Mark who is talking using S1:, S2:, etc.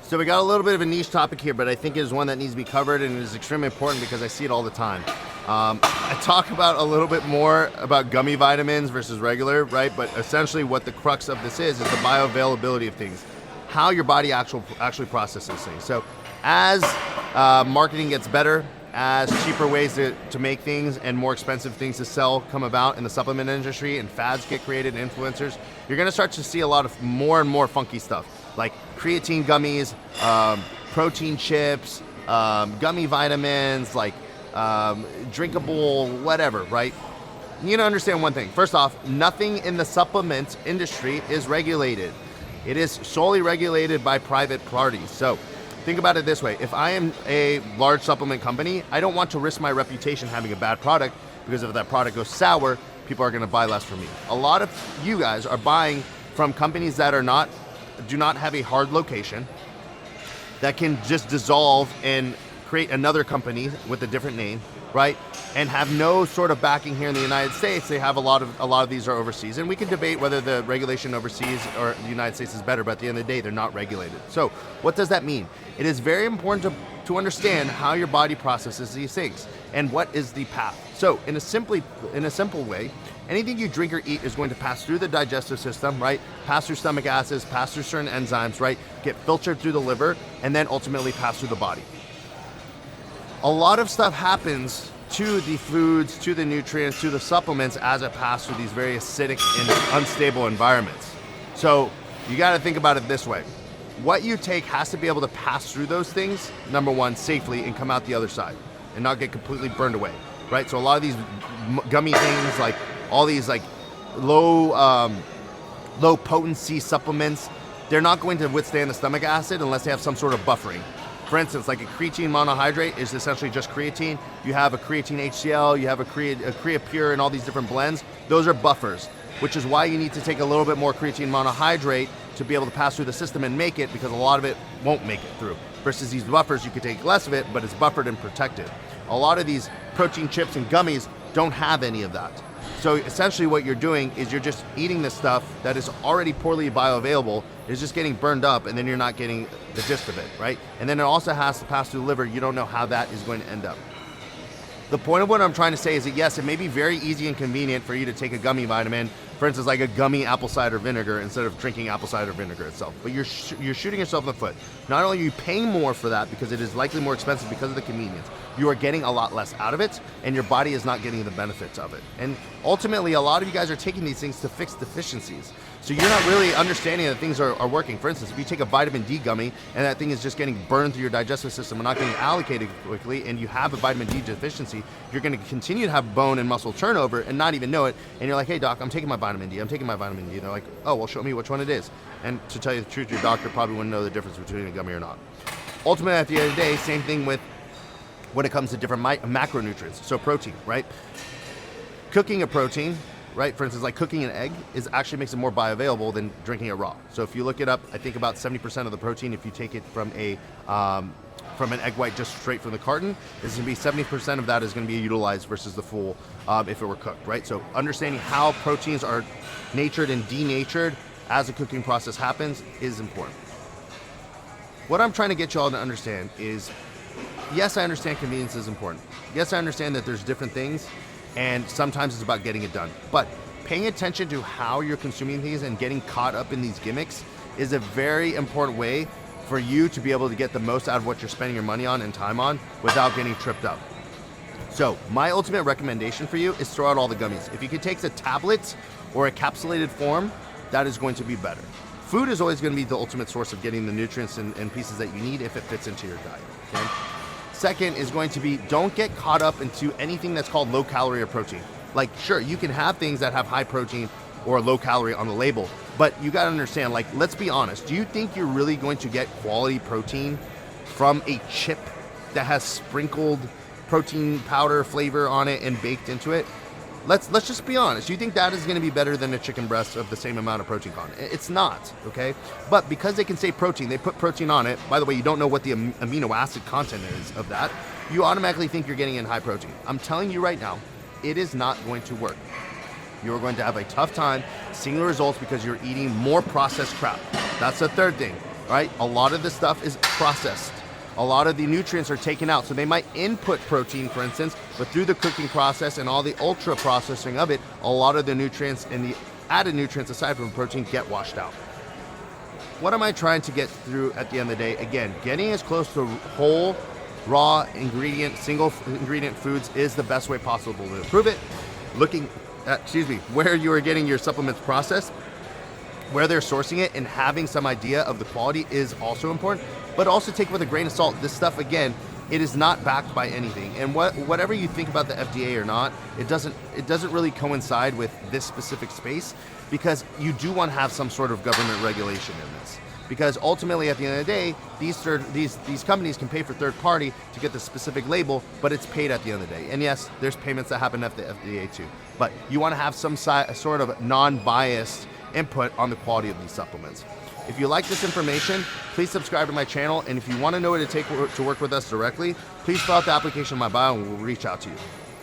S1: So we got a little bit of a niche topic here, but I think it is one that needs to be covered and it is extremely important because I see it all the time. I talk about a little bit more about gummy vitamins versus regular, right? But essentially what the crux of this is the bioavailability of things, how your body actually processes things. So as marketing gets better, as cheaper ways to make things and more expensive things to sell come about in the supplement industry and fads get created and influencers, you're gonna start to see a lot of more and more funky stuff like creatine gummies, protein chips, gummy vitamins, like drinkable whatever, right? You need to understand one thing. First off, nothing in the supplement industry is regulated. It is solely regulated by private parties. So think about it this way. If I am a large supplement company, I don't want to risk my reputation having a bad product because if that product goes sour, people are going to buy less from me. A lot of you guys are buying from companies that do not have a hard location, that can just dissolve and create another company with a different name, right? And have no sort of backing here in the United States. They have a lot of these are overseas, and we can debate whether the regulation overseas or the United States is better, but at the end of the day, they're not regulated. So what does that mean? It is very important to understand how your body processes these things and what is the path. So in a simple way, anything you drink or eat is going to pass through the digestive system, right? Pass through stomach acids, pass through certain enzymes, right? Get filtered through the liver, and then ultimately pass through the body. A lot of stuff happens to the foods, to the nutrients, to the supplements as it passes through these very acidic and unstable environments. So you got to think about it this way. What you take has to be able to pass through those things, number one, safely and come out the other side and not get completely burned away, right? So a lot of these gummy things, like all these like low potency supplements, they're not going to withstand the stomach acid unless they have some sort of buffering. For instance, like a creatine monohydrate is essentially just creatine. You have a creatine HCl, you have a Creapure and all these different blends. Those are buffers, which is why you need to take a little bit more creatine monohydrate to be able to pass through the system and make it, because a lot of it won't make it through. Versus these buffers, you could take less of it, but it's buffered and protected. A lot of these protein chips and gummies don't have any of that. So essentially what you're doing is you're just eating this stuff that is already poorly bioavailable, it's just getting burned up, and then you're not getting the gist of it, right? And then it also has to pass through the liver. You don't know how that is going to end up. The point of what I'm trying to say is that yes, it may be very easy and convenient for you to take a gummy vitamin, for instance, like a gummy apple cider vinegar instead of drinking apple cider vinegar itself. But you're shooting yourself in the foot. Not only are you paying more for that because it is likely more expensive because of the convenience, you are getting a lot less out of it, and your body is not getting the benefits of it. And ultimately, a lot of you guys are taking these things to fix deficiencies. So you're not really understanding that things are working. For instance, if you take a vitamin D gummy and that thing is just getting burned through your digestive system and not getting allocated quickly, and you have a vitamin D deficiency, you're going to continue to have bone and muscle turnover and not even know it. And you're like, hey doc, I'm taking my vitamin D. I'm taking my vitamin D. And they're like, oh, well, show me which one it is. And to tell you the truth, your doctor probably wouldn't know the difference between a gummy or not. Ultimately, at the end of the day, same thing with when it comes to different macronutrients. So protein, right? Cooking a protein, right? For instance, like cooking an egg actually makes it more bioavailable than drinking it raw. So if you look it up, I think about 70% of the protein, if you take it from an egg white just straight from the carton, is going to be 70% of that is going to be utilized versus the full if it were cooked, right? So understanding how proteins are natured and denatured as the cooking process happens is important. What I'm trying to get you all to understand is, yes, I understand convenience is important. Yes, I understand that there's different things, and sometimes it's about getting it done. But paying attention to how you're consuming these and getting caught up in these gimmicks is a very important way for you to be able to get the most out of what you're spending your money on and time on without getting tripped up. So my ultimate recommendation for you is throw out all the gummies. If you could take a tablet or a capsulated form, that is going to be better. Food is always going to be the ultimate source of getting the nutrients and pieces that you need if it fits into your diet, okay? Second is going to be, don't get caught up into anything that's called low calorie or protein. Like, sure, you can have things that have high protein or low calorie on the label, but you gotta understand, like, let's be honest, do you think you're really going to get quality protein from a chip that has sprinkled protein powder flavor on it and baked into it? Let's just be honest. You think that is going to be better than a chicken breast of the same amount of protein content? It's not, okay? But because they can say protein, they put protein on it. By the way, you don't know what the amino acid content is of that. You automatically think you're getting in high protein. I'm telling you right now, it is not going to work. You're going to have a tough time seeing the results because you're eating more processed crap. That's the third thing. right? A lot of this stuff is processed. A lot of the nutrients are taken out. So they might input protein, for instance, but through the cooking process and all the ultra processing of it, a lot of the nutrients and the added nutrients aside from protein get washed out. What am I trying to get through at the end of the day? Again, getting as close to whole, raw ingredient, single ingredient foods is the best way possible to improve it. Looking at, where you are getting your supplements processed, where they're sourcing it, and having some idea of the quality is also important, but also take it with a grain of salt. This stuff, again, it is not backed by anything. And whatever you think about the FDA or not, it doesn't really coincide with this specific space, because you do want to have some sort of government regulation in this. Because ultimately, at the end of the day, these companies can pay for third party to get the specific label, but it's paid at the end of the day. And yes, there's payments that happen at the FDA too. But you want to have some sort of non-biased input on the quality of these supplements. If you like this information, please subscribe to my channel. And if you want to know what it takes to work with us directly, please fill out the application in my bio and we'll reach out to you.